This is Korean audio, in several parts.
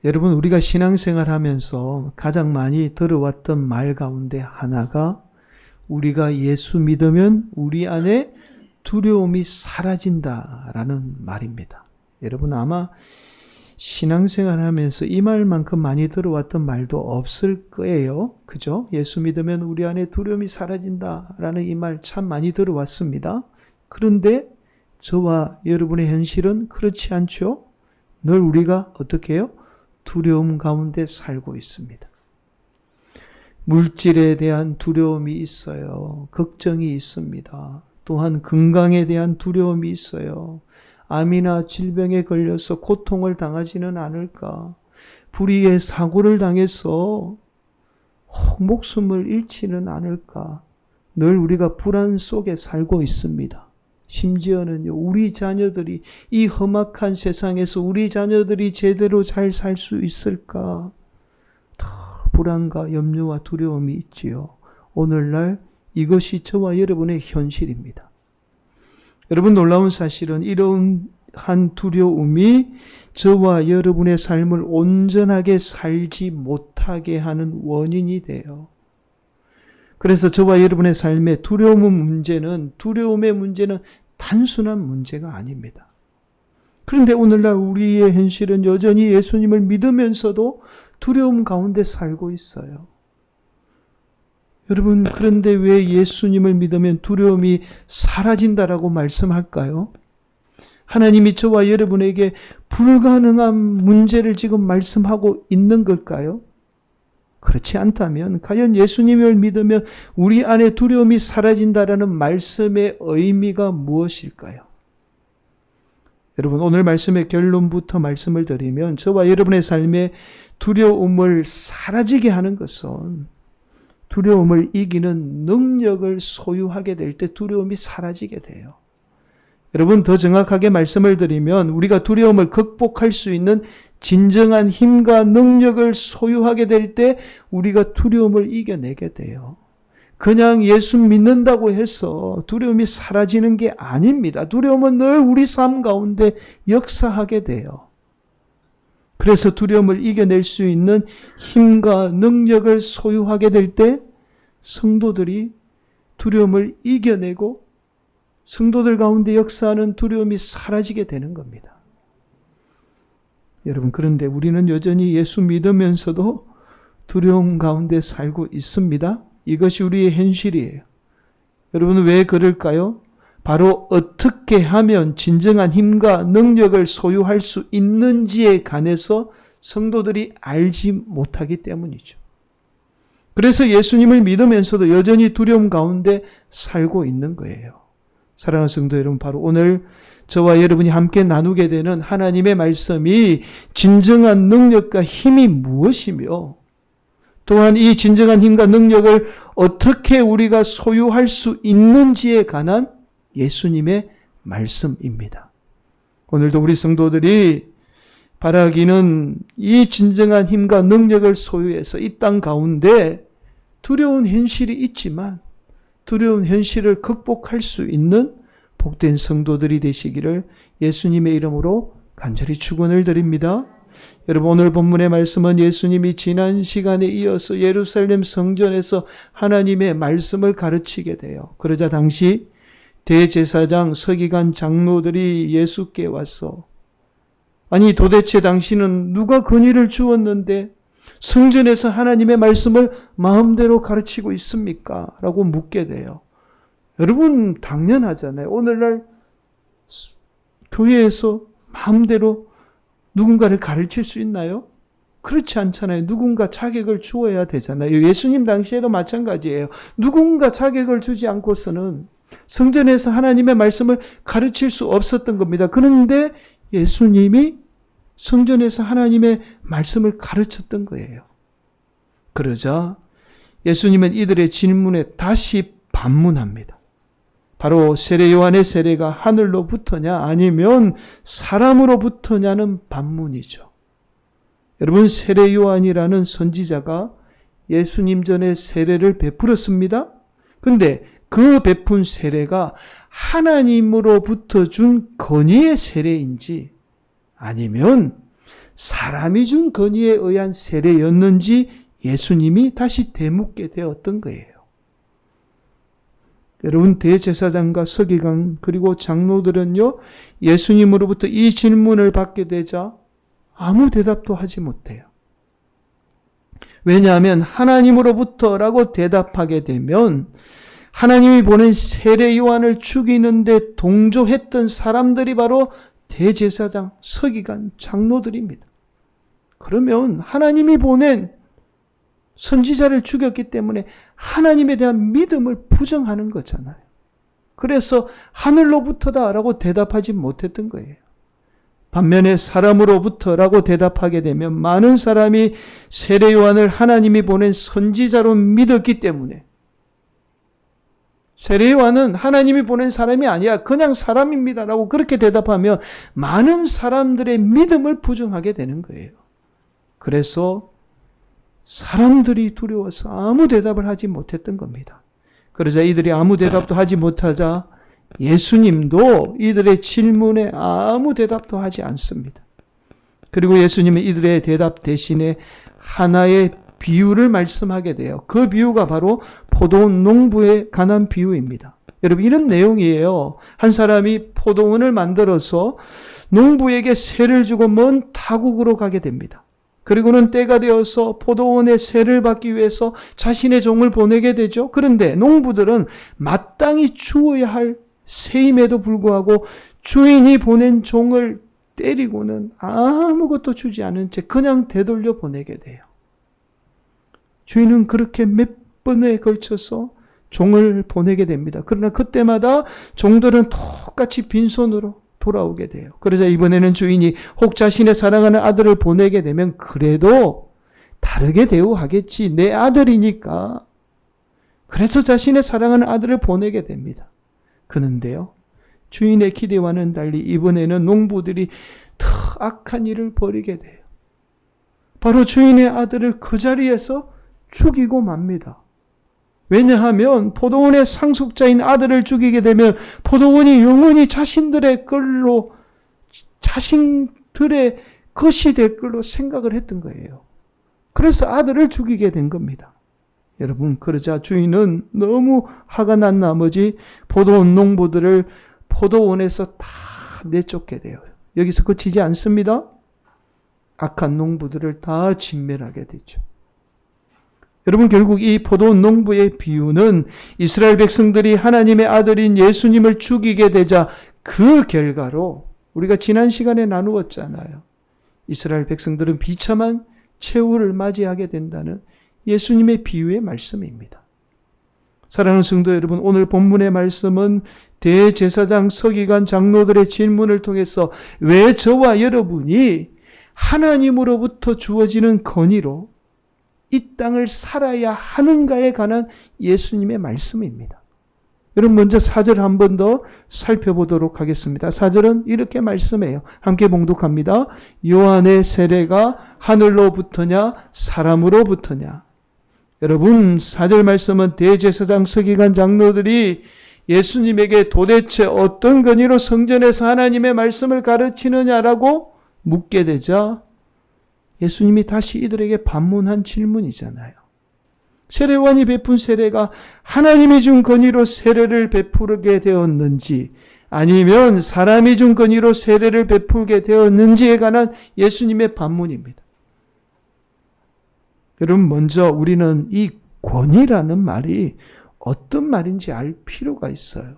여러분, 우리가 신앙생활 하면서 가장 많이 들어왔던 말 가운데 하나가 우리가 예수 믿으면 우리 안에 두려움이 사라진다라는 말입니다. 여러분, 아마 신앙생활 하면서 이 말만큼 많이 들어왔던 말도 없을 거예요. 그죠? 예수 믿으면 우리 안에 두려움이 사라진다라는 이 말 참 많이 들어왔습니다. 그런데 저와 여러분의 현실은 그렇지 않죠? 늘 우리가 어떻게 해요? 두려움 가운데 살고 있습니다. 물질에 대한 두려움이 있어요. 걱정이 있습니다. 또한 건강에 대한 두려움이 있어요. 암이나 질병에 걸려서 고통을 당하지는 않을까? 불의의 사고를 당해서 목숨을 잃지는 않을까? 늘 우리가 불안 속에 살고 있습니다. 심지어는요, 우리 자녀들이 이 험악한 세상에서 우리 자녀들이 제대로 잘 살 수 있을까? 다 불안과 염려와 두려움이 있지요. 오늘날 이것이 저와 여러분의 현실입니다. 여러분, 놀라운 사실은 이러한 두려움이 저와 여러분의 삶을 온전하게 살지 못하게 하는 원인이 돼요. 그래서 저와 여러분의 삶의 두려움의 문제는 단순한 문제가 아닙니다. 그런데 오늘날 우리의 현실은 여전히 예수님을 믿으면서도 두려움 가운데 살고 있어요. 여러분, 그런데 왜 예수님을 믿으면 두려움이 사라진다라고 말씀할까요? 하나님이 저와 여러분에게 불가능한 문제를 지금 말씀하고 있는 걸까요? 그렇지 않다면 과연 예수님을 믿으면 우리 안에 두려움이 사라진다라는 말씀의 의미가 무엇일까요? 여러분, 오늘 말씀의 결론부터 말씀을 드리면 저와 여러분의 삶에 두려움을 사라지게 하는 것은 두려움을 이기는 능력을 소유하게 될 때 두려움이 사라지게 돼요. 여러분, 더 정확하게 말씀을 드리면 우리가 두려움을 극복할 수 있는 진정한 힘과 능력을 소유하게 될 때 우리가 두려움을 이겨내게 돼요. 그냥 예수 믿는다고 해서 두려움이 사라지는 게 아닙니다. 두려움은 늘 우리 삶 가운데 역사하게 돼요. 그래서 두려움을 이겨낼 수 있는 힘과 능력을 소유하게 될 때 성도들이 두려움을 이겨내고 성도들 가운데 역사하는 두려움이 사라지게 되는 겁니다. 여러분, 그런데 우리는 여전히 예수 믿으면서도 두려움 가운데 살고 있습니다. 이것이 우리의 현실이에요. 여러분, 왜 그럴까요? 바로 어떻게 하면 진정한 힘과 능력을 소유할 수 있는지에 관해서 성도들이 알지 못하기 때문이죠. 그래서 예수님을 믿으면서도 여전히 두려움 가운데 살고 있는 거예요. 사랑하는 성도 여러분, 바로 오늘 저와 여러분이 함께 나누게 되는 하나님의 말씀이 진정한 능력과 힘이 무엇이며 또한 이 진정한 힘과 능력을 어떻게 우리가 소유할 수 있는지에 관한 예수님의 말씀입니다. 오늘도 우리 성도들이 바라기는 이 진정한 힘과 능력을 소유해서 이 땅 가운데 두려운 현실이 있지만 두려운 현실을 극복할 수 있는 복된 성도들이 되시기를 예수님의 이름으로 간절히 축원을 드립니다. 여러분, 오늘 본문의 말씀은 예수님이 지난 시간에 이어서 예루살렘 성전에서 하나님의 말씀을 가르치게 돼요. 그러자 당시 대제사장, 서기관, 장로들이 예수께 와서 아니, 도대체 당신은 누가 권위를 주었는데 성전에서 하나님의 말씀을 마음대로 가르치고 있습니까? 라고 묻게 돼요. 여러분, 당연하잖아요. 오늘날 교회에서 마음대로 누군가를 가르칠 수 있나요? 그렇지 않잖아요. 누군가 자격을 주어야 되잖아요. 예수님 당시에도 마찬가지예요. 누군가 자격을 주지 않고서는 성전에서 하나님의 말씀을 가르칠 수 없었던 겁니다. 그런데 예수님이 성전에서 하나님의 말씀을 가르쳤던 거예요. 그러자 예수님은 이들의 질문에 다시 반문합니다. 바로 세례 요한의 세례가 하늘로부터냐 아니면 사람으로부터냐는 반문이죠. 여러분, 세례 요한이라는 선지자가 예수님 전에 세례를 베풀었습니다. 그런데 그 베푼 세례가 하나님으로부터 준 권위의 세례인지 아니면 사람이 준 건의에 의한 세례였는지 예수님이 다시 되묻게 되었던 거예요. 여러분, 대제사장과 서기관 그리고 장로들은요, 예수님으로부터 이 질문을 받게 되자 아무 대답도 하지 못해요. 왜냐하면 하나님으로부터라고 대답하게 되면 하나님이 보낸 세례 요한을 죽이는데 동조했던 사람들이 바로 대제사장, 서기관, 장로들입니다. 그러면 하나님이 보낸 선지자를 죽였기 때문에 하나님에 대한 믿음을 부정하는 거잖아요. 그래서 하늘로부터다라고 대답하지 못했던 거예요. 반면에 사람으로부터라고 대답하게 되면 많은 사람이 세례 요한을 하나님이 보낸 선지자로 믿었기 때문에 세례 요한은 하나님이 보낸 사람이 아니야, 그냥 사람입니다라고 그렇게 대답하면 많은 사람들의 믿음을 부정하게 되는 거예요. 그래서 사람들이 두려워서 아무 대답을 하지 못했던 겁니다. 그러자 이들이 아무 대답도 하지 못하자 예수님도 이들의 질문에 아무 대답도 하지 않습니다. 그리고 예수님은 이들의 대답 대신에 하나의 비유를 말씀하게 돼요. 그 비유가 바로 포도원 농부에 관한 비유입니다. 여러분, 이런 내용이에요. 한 사람이 포도원을 만들어서 농부에게 세를 주고 먼 타국으로 가게 됩니다. 그리고는 때가 되어서 포도원에 세를 받기 위해서 자신의 종을 보내게 되죠. 그런데 농부들은 마땅히 주어야 할 세임에도 불구하고 주인이 보낸 종을 때리고는 아무것도 주지 않은 채 그냥 되돌려 보내게 돼요. 주인은 그렇게 몇 번에 걸쳐서 종을 보내게 됩니다. 그러나 그때마다 종들은 똑같이 빈손으로 돌아오게 돼요. 그러자 이번에는 주인이 혹 자신의 사랑하는 아들을 보내게 되면 그래도 다르게 대우하겠지, 내 아들이니까. 그래서 자신의 사랑하는 아들을 보내게 됩니다. 그런데요, 주인의 기대와는 달리 이번에는 농부들이 더 악한 일을 벌이게 돼요. 바로 주인의 아들을 그 자리에서 죽이고 맙니다. 왜냐하면 포도원의 상속자인 아들을 죽이게 되면 포도원이 영원히 자신들의 걸로, 자신들의 것이 될 걸로 생각을 했던 거예요. 그래서 아들을 죽이게 된 겁니다. 여러분, 그러자 주인은 너무 화가 난 나머지 포도원 농부들을 포도원에서 다 내쫓게 돼요. 여기서 그치지 않습니다. 악한 농부들을 다 진멸하게 되죠. 여러분, 결국 이 포도원 농부의 비유는 이스라엘 백성들이 하나님의 아들인 예수님을 죽이게 되자 그 결과로 우리가 지난 시간에 나누었잖아요. 이스라엘 백성들은 비참한 최후를 맞이하게 된다는 예수님의 비유의 말씀입니다. 사랑하는 성도 여러분, 오늘 본문의 말씀은 대제사장, 서기관, 장로들의 질문을 통해서 왜 저와 여러분이 하나님으로부터 주어지는 건의로 이 땅을 살아야 하는가에 관한 예수님의 말씀입니다. 여러분, 먼저 4절 한 번 더 살펴보도록 하겠습니다. 4절은 이렇게 말씀해요. 함께 봉독합니다. 요한의 세례가 하늘로부터냐 사람으로부터냐. 여러분, 4절 말씀은 대제사장, 서기관, 장로들이 예수님에게 도대체 어떤 건의로 성전에서 하나님의 말씀을 가르치느냐라고 묻게 되자 예수님이 다시 이들에게 반문한 질문이잖아요. 세례요한이 베푼 세례가 하나님이 준 건의로 세례를 베푸게 되었는지 아니면 사람이 준 건의로 세례를 베풀게 되었는지에 관한 예수님의 반문입니다. 여러분, 먼저 우리는 이 권위라는 말이 어떤 말인지 알 필요가 있어요.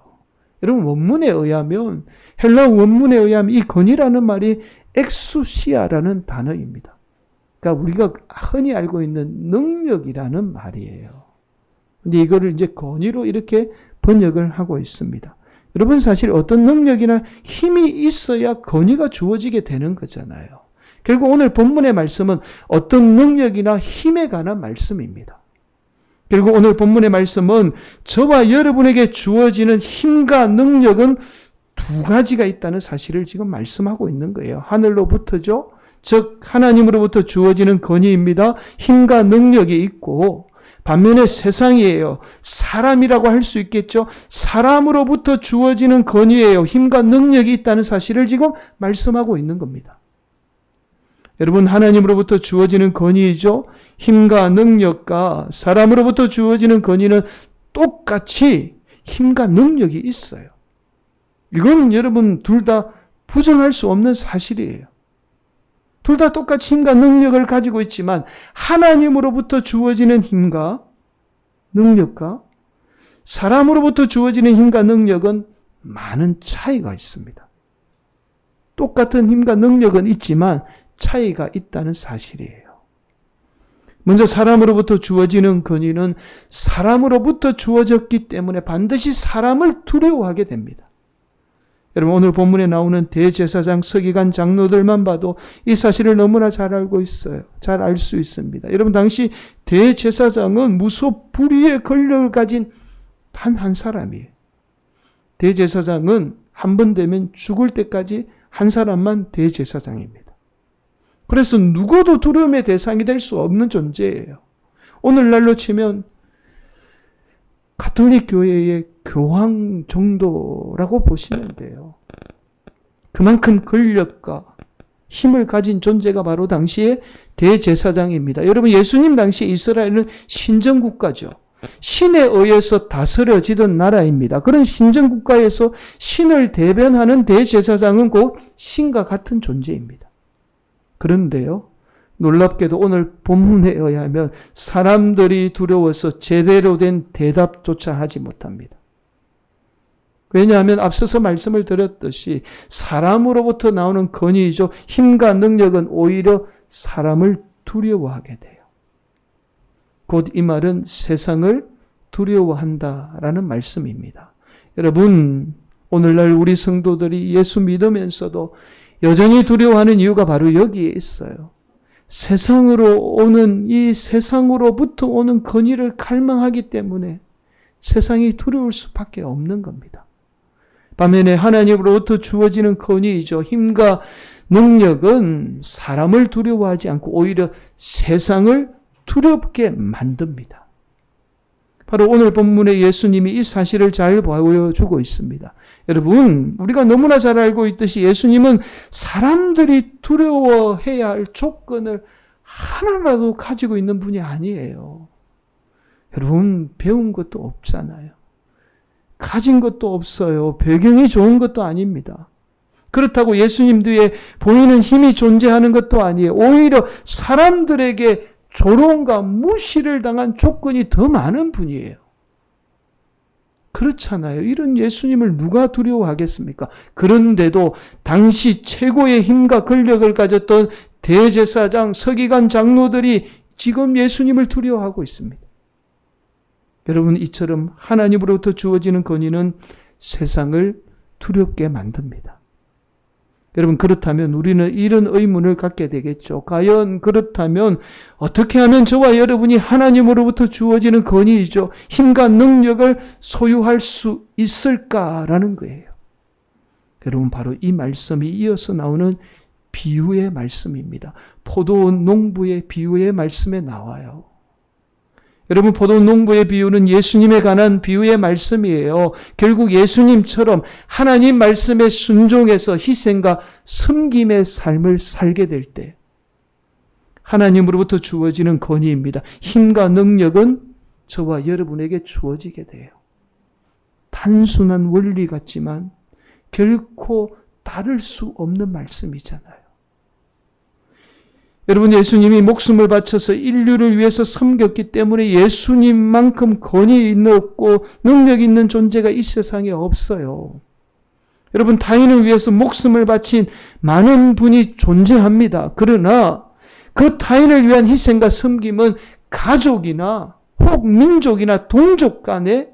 여러분, 원문에 의하면, 헬라 원문에 의하면 이 권위라는 말이 엑수시아라는 단어입니다. 그러니까 우리가 흔히 알고 있는 능력이라는 말이에요. 근데 이거를 이제 권위로 이렇게 번역을 하고 있습니다. 여러분, 사실 어떤 능력이나 힘이 있어야 권위가 주어지게 되는 거잖아요. 결국 오늘 본문의 말씀은 어떤 능력이나 힘에 관한 말씀입니다. 결국 오늘 본문의 말씀은 저와 여러분에게 주어지는 힘과 능력은 두 가지가 있다는 사실을 지금 말씀하고 있는 거예요. 하늘로부터죠. 즉 하나님으로부터 주어지는 권위입니다. 힘과 능력이 있고, 반면에 세상이에요. 사람이라고 할 수 있겠죠. 사람으로부터 주어지는 권위예요. 힘과 능력이 있다는 사실을 지금 말씀하고 있는 겁니다. 여러분, 하나님으로부터 주어지는 권위이죠. 힘과 능력과 사람으로부터 주어지는 권위는 똑같이 힘과 능력이 있어요. 이건 여러분 둘 다 부정할 수 없는 사실이에요. 둘 다 똑같이 힘과 능력을 가지고 있지만 하나님으로부터 주어지는 힘과 능력과 사람으로부터 주어지는 힘과 능력은 많은 차이가 있습니다. 똑같은 힘과 능력은 있지만 차이가 있다는 사실이에요. 먼저 사람으로부터 주어지는 권위는 사람으로부터 주어졌기 때문에 반드시 사람을 두려워하게 됩니다. 여러분, 오늘 본문에 나오는 대제사장, 서기관, 장로들만 봐도 이 사실을 너무나 잘 알고 있어요. 잘 알 수 있습니다. 여러분, 당시 대제사장은 무소불위의 권력을 가진 단 한 사람이에요. 대제사장은 한 번 되면 죽을 때까지 한 사람만 대제사장입니다. 그래서 누구도 두려움의 대상이 될 수 없는 존재예요. 오늘날로 치면 가톨릭 교회의 교황 정도라고 보시면 돼요. 그만큼 권력과 힘을 가진 존재가 바로 당시의 대제사장입니다. 여러분, 예수님 당시 이스라엘은 신정국가죠. 신에 의해서 다스려지던 나라입니다. 그런 신정국가에서 신을 대변하는 대제사장은 곧 신과 같은 존재입니다. 그런데요, 놀랍게도 오늘 본문에 의하면 사람들이 두려워서 제대로 된 대답조차 하지 못합니다. 왜냐하면 앞서서 말씀을 드렸듯이 사람으로부터 나오는 권위이죠. 힘과 능력은 오히려 사람을 두려워하게 돼요. 곧 이 말은 세상을 두려워한다라는 말씀입니다. 여러분, 오늘날 우리 성도들이 예수 믿으면서도 여전히 두려워하는 이유가 바로 여기에 있어요. 이 세상으로부터 오는 권위를 갈망하기 때문에 세상이 두려울 수밖에 없는 겁니다. 반면에 하나님으로부터 주어지는 권위이죠. 힘과 능력은 사람을 두려워하지 않고 오히려 세상을 두렵게 만듭니다. 바로 오늘 본문의 예수님이 이 사실을 잘 보여주고 있습니다. 여러분, 우리가 너무나 잘 알고 있듯이 예수님은 사람들이 두려워해야 할 조건을 하나라도 가지고 있는 분이 아니에요. 여러분, 배운 것도 없잖아요. 가진 것도 없어요. 배경이 좋은 것도 아닙니다. 그렇다고 예수님 뒤에 보이는 힘이 존재하는 것도 아니에요. 오히려 사람들에게 조롱과 무시를 당한 조건이 더 많은 분이에요. 그렇잖아요. 이런 예수님을 누가 두려워하겠습니까? 그런데도 당시 최고의 힘과 권력을 가졌던 대제사장, 서기관, 장로들이 지금 예수님을 두려워하고 있습니다. 여러분, 이처럼 하나님으로부터 주어지는 권위는 세상을 두렵게 만듭니다. 여러분, 그렇다면 우리는 이런 의문을 갖게 되겠죠. 과연 그렇다면 어떻게 하면 저와 여러분이 하나님으로부터 주어지는 권위이죠, 힘과 능력을 소유할 수 있을까라는 거예요. 여러분, 바로 이 말씀이 이어서 나오는 비유의 말씀입니다. 포도원 농부의 비유의 말씀에 나와요. 여러분, 포도원 농부의 비유는 예수님에 관한 비유의 말씀이에요. 결국 예수님처럼 하나님 말씀에 순종해서 희생과 섬김의 삶을 살게 될 때 하나님으로부터 주어지는 권위입니다. 힘과 능력은 저와 여러분에게 주어지게 돼요. 단순한 원리 같지만 결코 다를 수 없는 말씀이잖아요. 여러분, 예수님이 목숨을 바쳐서 인류를 위해서 섬겼기 때문에 예수님만큼 권위 있고 능력 있는 존재가 이 세상에 없어요. 여러분, 타인을 위해서 목숨을 바친 많은 분이 존재합니다. 그러나 그 타인을 위한 희생과 섬김은 가족이나 혹 민족이나 동족 간에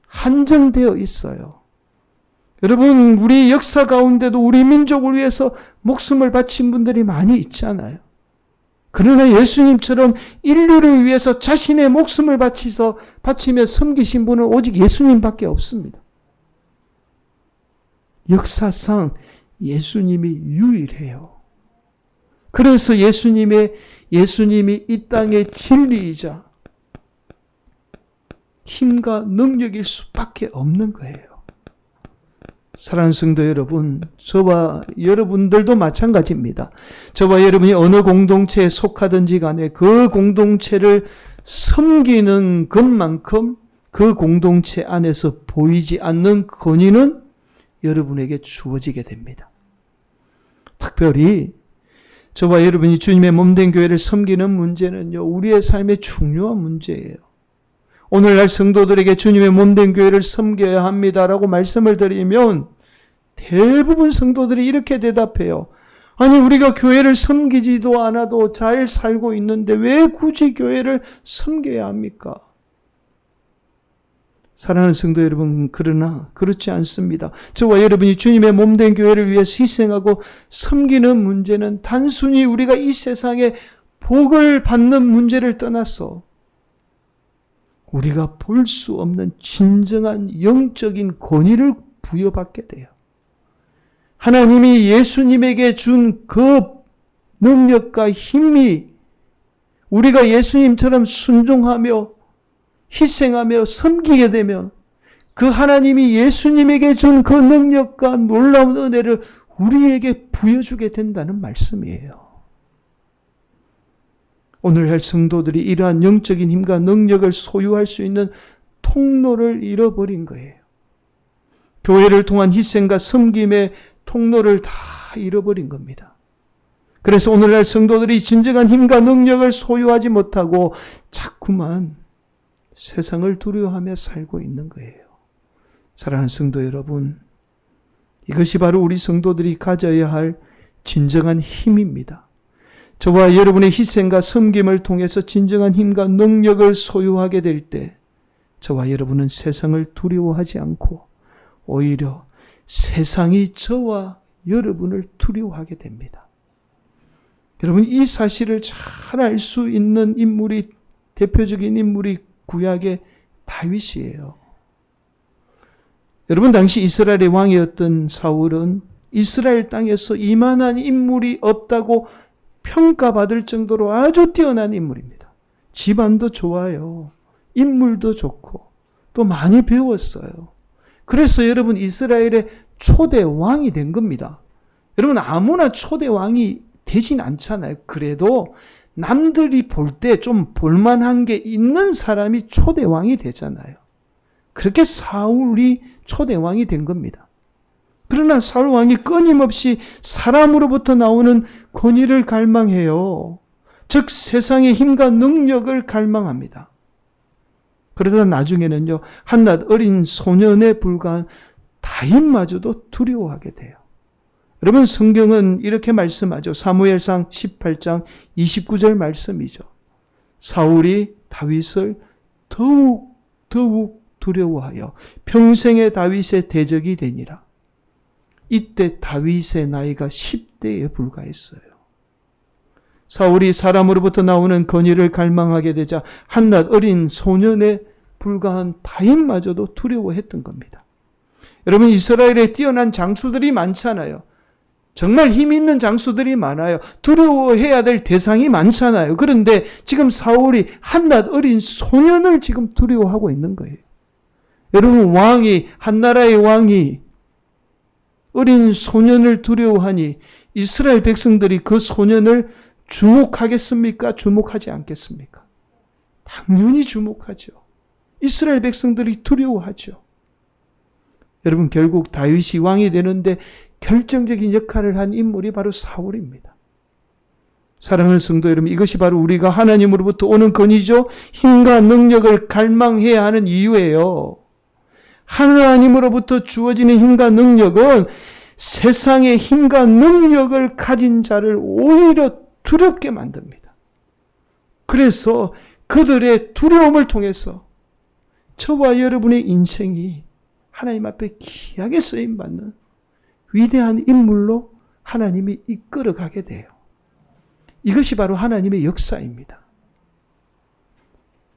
한정되어 있어요. 여러분, 우리 역사 가운데도 우리 민족을 위해서 목숨을 바친 분들이 많이 있잖아요. 그러나 예수님처럼 인류를 위해서 자신의 목숨을 바치며 섬기신 분은 오직 예수님밖에 없습니다. 역사상 예수님이 유일해요. 그래서 예수님이 이 땅의 진리이자 힘과 능력일 수밖에 없는 거예요. 사랑하는 성도 여러분, 저와 여러분들도 마찬가지입니다. 저와 여러분이 어느 공동체에 속하든지 간에 그 공동체를 섬기는 것만큼 그 공동체 안에서 보이지 않는 권위는 여러분에게 주어지게 됩니다. 특별히 저와 여러분이 주님의 몸된 교회를 섬기는 문제는요, 우리의 삶의 중요한 문제예요. 오늘날 성도들에게 주님의 몸된 교회를 섬겨야 합니다라고 말씀을 드리면 대부분 성도들이 이렇게 대답해요. 아니, 우리가 교회를 섬기지도 않아도 잘 살고 있는데 왜 굳이 교회를 섬겨야 합니까? 사랑하는 성도 여러분, 그러나 그렇지 않습니다. 저와 여러분이 주님의 몸된 교회를 위해서 희생하고 섬기는 문제는 단순히 우리가 이 세상에 복을 받는 문제를 떠나서 우리가 볼 수 없는 진정한 영적인 권위를 부여받게 돼요. 하나님이 예수님에게 준 그 능력과 힘이 우리가 예수님처럼 순종하며 희생하며 섬기게 되면 그 하나님이 예수님에게 준 그 능력과 놀라운 은혜를 우리에게 부여주게 된다는 말씀이에요. 오늘날 성도들이 이러한 영적인 힘과 능력을 소유할 수 있는 통로를 잃어버린 거예요. 교회를 통한 희생과 섬김의 통로를 다 잃어버린 겁니다. 그래서 오늘날 성도들이 진정한 힘과 능력을 소유하지 못하고 자꾸만 세상을 두려워하며 살고 있는 거예요. 사랑하는 성도 여러분, 이것이 바로 우리 성도들이 가져야 할 진정한 힘입니다. 저와 여러분의 희생과 섬김을 통해서 진정한 힘과 능력을 소유하게 될 때 저와 여러분은 세상을 두려워하지 않고 오히려 세상이 저와 여러분을 두려워하게 됩니다. 여러분, 이 사실을 잘 알 수 있는 인물이, 대표적인 인물이 구약의 다윗이에요. 여러분, 당시 이스라엘의 왕이었던 사울은 이스라엘 땅에서 이만한 인물이 없다고 평가받을 정도로 아주 뛰어난 인물입니다. 집안도 좋아요. 인물도 좋고 또 많이 배웠어요. 그래서 여러분, 이스라엘의 초대 왕이 된 겁니다. 여러분, 아무나 초대 왕이 되진 않잖아요. 그래도 남들이 볼 때 좀 볼만한 게 있는 사람이 초대 왕이 되잖아요. 그렇게 사울이 초대 왕이 된 겁니다. 그러나 사울 왕이 끊임없이 사람으로부터 나오는 권위를 갈망해요. 즉 세상의 힘과 능력을 갈망합니다. 그러다 나중에는요, 한낱 어린 소년에 불과한 다윗마저도 두려워하게 돼요. 여러분, 성경은 이렇게 말씀하죠. 사무엘상 18장 29절 말씀이죠. 사울이 다윗을 더욱 두려워하여 평생의 다윗의 대적이 되니라. 이때 다윗의 나이가 10대에 불과했어요. 사울이 사람으로부터 나오는 권위를 갈망하게 되자 한낱 어린 소년에 불과한 다윗마저도 두려워했던 겁니다. 여러분, 이스라엘에 뛰어난 장수들이 많잖아요. 정말 힘 있는 장수들이 많아요. 두려워해야 될 대상이 많잖아요. 그런데 지금 사울이 한낱 어린 소년을 지금 두려워하고 있는 거예요. 여러분, 한 나라의 왕이 어린 소년을 두려워하니 이스라엘 백성들이 그 소년을 주목하겠습니까? 주목하지 않겠습니까? 당연히 주목하죠. 이스라엘 백성들이 두려워하죠. 여러분, 결국 다윗이 왕이 되는데 결정적인 역할을 한 인물이 바로 사울입니다. 사랑하는 성도 여러분, 이것이 바로 우리가 하나님으로부터 오는 권위죠. 힘과 능력을 갈망해야 하는 이유예요. 하나님으로부터 주어지는 힘과 능력은 세상의 힘과 능력을 가진 자를 오히려 두렵게 만듭니다. 그래서 그들의 두려움을 통해서 저와 여러분의 인생이 하나님 앞에 귀하게 쓰임받는 위대한 인물로 하나님이 이끌어가게 돼요. 이것이 바로 하나님의 역사입니다.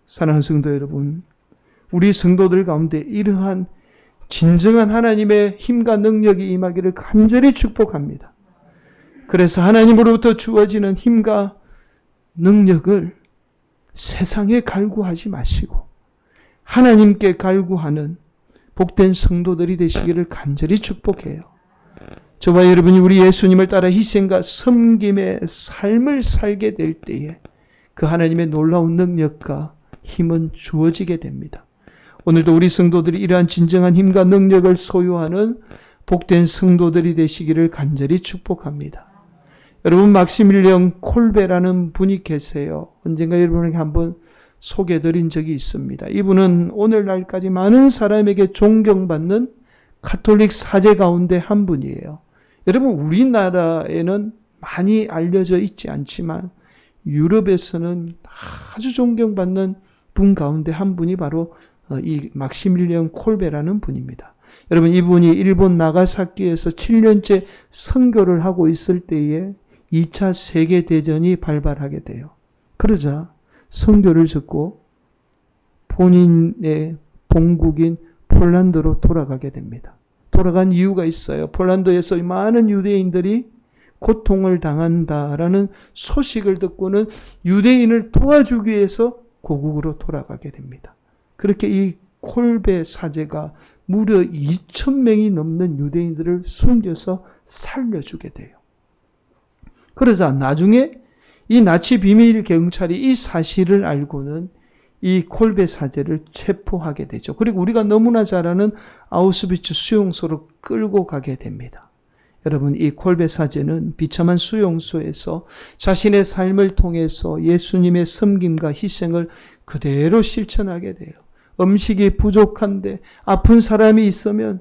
사랑하는 성도 여러분, 우리 성도들 가운데 이러한 진정한 하나님의 힘과 능력이 임하기를 간절히 축복합니다. 그래서 하나님으로부터 주어지는 힘과 능력을 세상에 갈구하지 마시고 하나님께 갈구하는 복된 성도들이 되시기를 간절히 축복해요. 저와 여러분이 우리 예수님을 따라 희생과 섬김의 삶을 살게 될 때에 그 하나님의 놀라운 능력과 힘은 주어지게 됩니다. 오늘도 우리 성도들이 이러한 진정한 힘과 능력을 소유하는 복된 성도들이 되시기를 간절히 축복합니다. 여러분, 막시밀리언 콜베라는 분이 계세요. 언젠가 여러분에게 한번 소개해드린 적이 있습니다. 이분은 오늘날까지 많은 사람에게 존경받는 가톨릭 사제 가운데 한 분이에요. 여러분, 우리나라에는 많이 알려져 있지 않지만 유럽에서는 아주 존경받는 분 가운데 한 분이 바로 이 막시밀리언 콜베라는 분입니다. 여러분, 이분이 일본 나가사키에서 7년째 선교를 하고 있을 때에 2차 세계대전이 발발하게 돼요. 그러자 선교를 듣고 본인의 본국인 폴란드로 돌아가게 됩니다. 돌아간 이유가 있어요. 폴란드에서 많은 유대인들이 고통을 당한다라는 소식을 듣고는 유대인을 도와주기 위해서 고국으로 돌아가게 됩니다. 그렇게 이 콜베 사제가 무려 2,000명이 넘는 유대인들을 숨겨서 살려주게 돼요. 그러자 나중에 이 나치 비밀 경찰이 이 사실을 알고는 이 콜베 사제를 체포하게 되죠. 그리고 우리가 너무나 잘 아는 아우슈비츠 수용소로 끌고 가게 됩니다. 여러분, 이 콜베 사제는 비참한 수용소에서 자신의 삶을 통해서 예수님의 섬김과 희생을 그대로 실천하게 돼요. 음식이 부족한데 아픈 사람이 있으면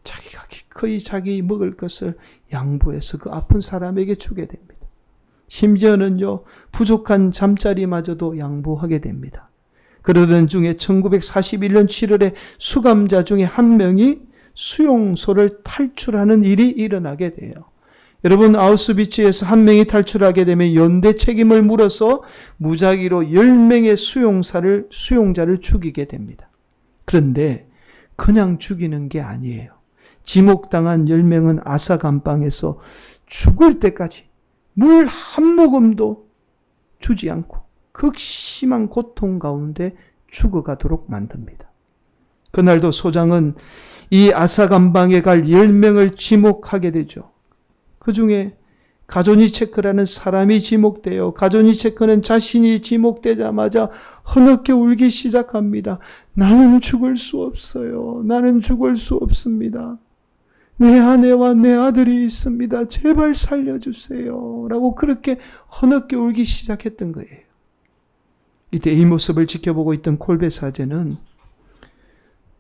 자기가 기꺼이 자기 먹을 것을 양보해서 그 아픈 사람에게 주게 됩니다. 심지어는요, 부족한 잠자리마저도 양보하게 됩니다. 그러던 중에 1941년 7월에 수감자 중에 한 명이 수용소를 탈출하는 일이 일어나게 돼요. 여러분, 아우슈비츠에서 한 명이 탈출하게 되면 연대 책임을 물어서 무작위로 10명의 수용자를 죽이게 됩니다. 그런데 그냥 죽이는 게 아니에요. 지목당한 10명은 아사감방에서 죽을 때까지 물 한 모금도 주지 않고 극심한 고통 가운데 죽어가도록 만듭니다. 그날도 소장은 이 아사감방에 갈 10명을 지목하게 되죠. 그 중에 가조니체크라는 사람이 지목되어 가조니체크는 자신이 지목되자마자 흐느껴 울기 시작합니다. 나는 죽을 수 없어요. 나는 죽을 수 없습니다. 내 아내와 내 아들이 있습니다. 제발 살려주세요. 라고 그렇게 흐느껴 울기 시작했던 거예요. 이때 이 모습을 지켜보고 있던 콜베 사제는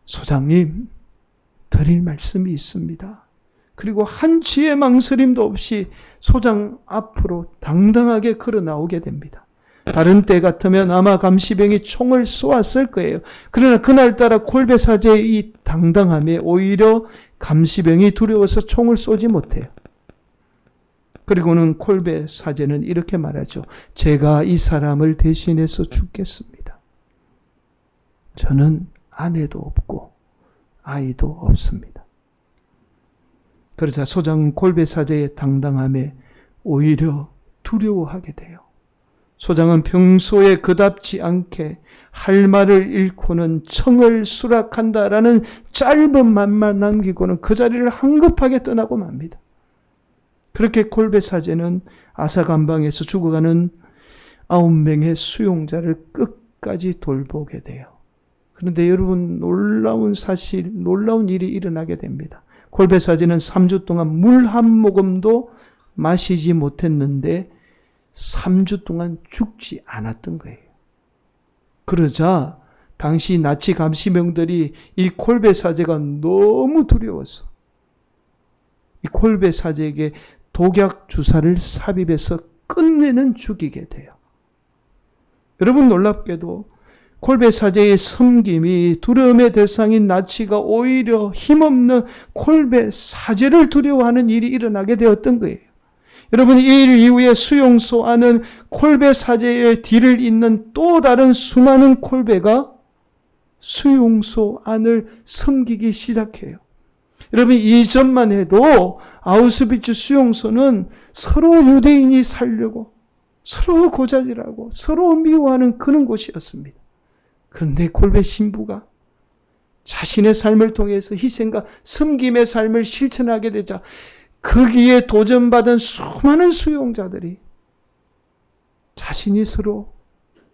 소장님, 드릴 말씀이 있습니다. 그리고 한치의 망설임도 없이 소장 앞으로 당당하게 걸어 나오게 됩니다. 다른 때 같으면 아마 감시병이 총을 쏘았을 거예요. 그러나 그날따라 콜베 사제의 이 당당함에 오히려 감시병이 두려워서 총을 쏘지 못해요. 그리고는 콜베 사제는 이렇게 말하죠. 제가 이 사람을 대신해서 죽겠습니다. 저는 아내도 없고 아이도 없습니다. 그러자 소장 콜베 사제의 당당함에 오히려 두려워하게 돼요. 소장은 평소에 그답지 않게 할 말을 잃고는 청을 수락한다라는 짧은 말만 남기고는 그 자리를 황급하게 떠나고 맙니다. 그렇게 콜베 사제는 아사감방에서 죽어가는 9명의 수용자를 끝까지 돌보게 돼요. 그런데 여러분, 놀라운 일이 일어나게 됩니다. 콜베 사제는 3주 동안 물 한 모금도 마시지 못했는데 3주 동안 죽지 않았던 거예요. 그러자 당시 나치 감시병들이 이 콜베 사제가 너무 두려워서 이 콜베 사제에게 독약 주사를 삽입해서 끝내는 죽이게 돼요. 여러분, 놀랍게도 콜베 사제의 섬김이 두려움의 대상인 나치가 오히려 힘없는 콜베 사제를 두려워하는 일이 일어나게 되었던 거예요. 여러분, 이 일 이후에 수용소 안은 콜베 사제의 뒤를 잇는 또 다른 수많은 콜베가 수용소 안을 섬기기 시작해요. 여러분, 이전만 해도 아우슈비츠 수용소는 서로 유대인이 살려고 서로 고자질하고 서로 미워하는 그런 곳이었습니다. 그런데 콜베 신부가 자신의 삶을 통해서 희생과 섬김의 삶을 실천하게 되자 거기에 도전받은 수많은 수용자들이 자신이 서로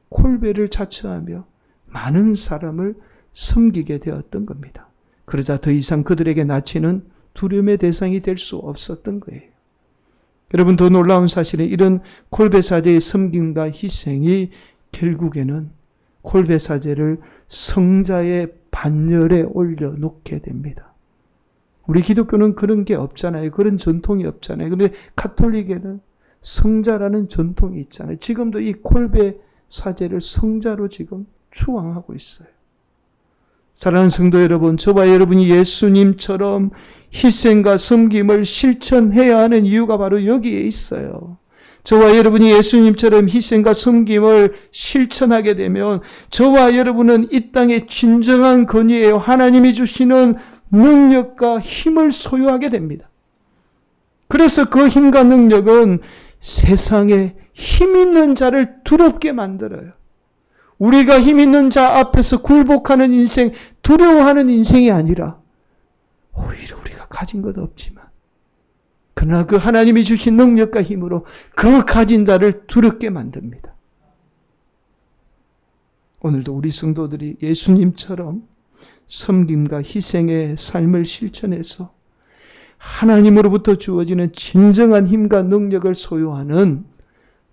콜베를 자처하며 많은 사람을 섬기게 되었던 겁니다. 그러자 더 이상 그들에게 나치는 두려움의 대상이 될 수 없었던 거예요. 여러분, 더 놀라운 사실은 이런 콜베 사제의 섬김과 희생이 결국에는 콜베 사제를 성자의 반열에 올려놓게 됩니다. 우리 기독교는 그런 게 없잖아요. 그런 전통이 없잖아요. 그런데 가톨릭에는 성자라는 전통이 있잖아요. 지금도 이 콜베 사제를 성자로 지금 추앙하고 있어요. 사랑하는 성도 여러분, 저와 여러분이 예수님처럼 희생과 섬김을 실천해야 하는 이유가 바로 여기에 있어요. 저와 여러분이 예수님처럼 희생과 섬김을 실천하게 되면 저와 여러분은 이 땅의 진정한 권위예요. 하나님이 주시는 능력과 힘을 소유하게 됩니다. 그래서 그 힘과 능력은 세상에 힘 있는 자를 두렵게 만들어요. 우리가 힘 있는 자 앞에서 굴복하는 인생, 두려워하는 인생이 아니라 오히려 우리가 가진 것 없지만 그러나 그 하나님이 주신 능력과 힘으로 그 가진 자를 두렵게 만듭니다. 오늘도 우리 성도들이 예수님처럼 섬김과 희생의 삶을 실천해서 하나님으로부터 주어지는 진정한 힘과 능력을 소유하는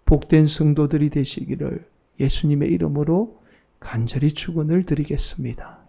복된 성도들이 되시기를 예수님의 이름으로 간절히 축원을 드리겠습니다.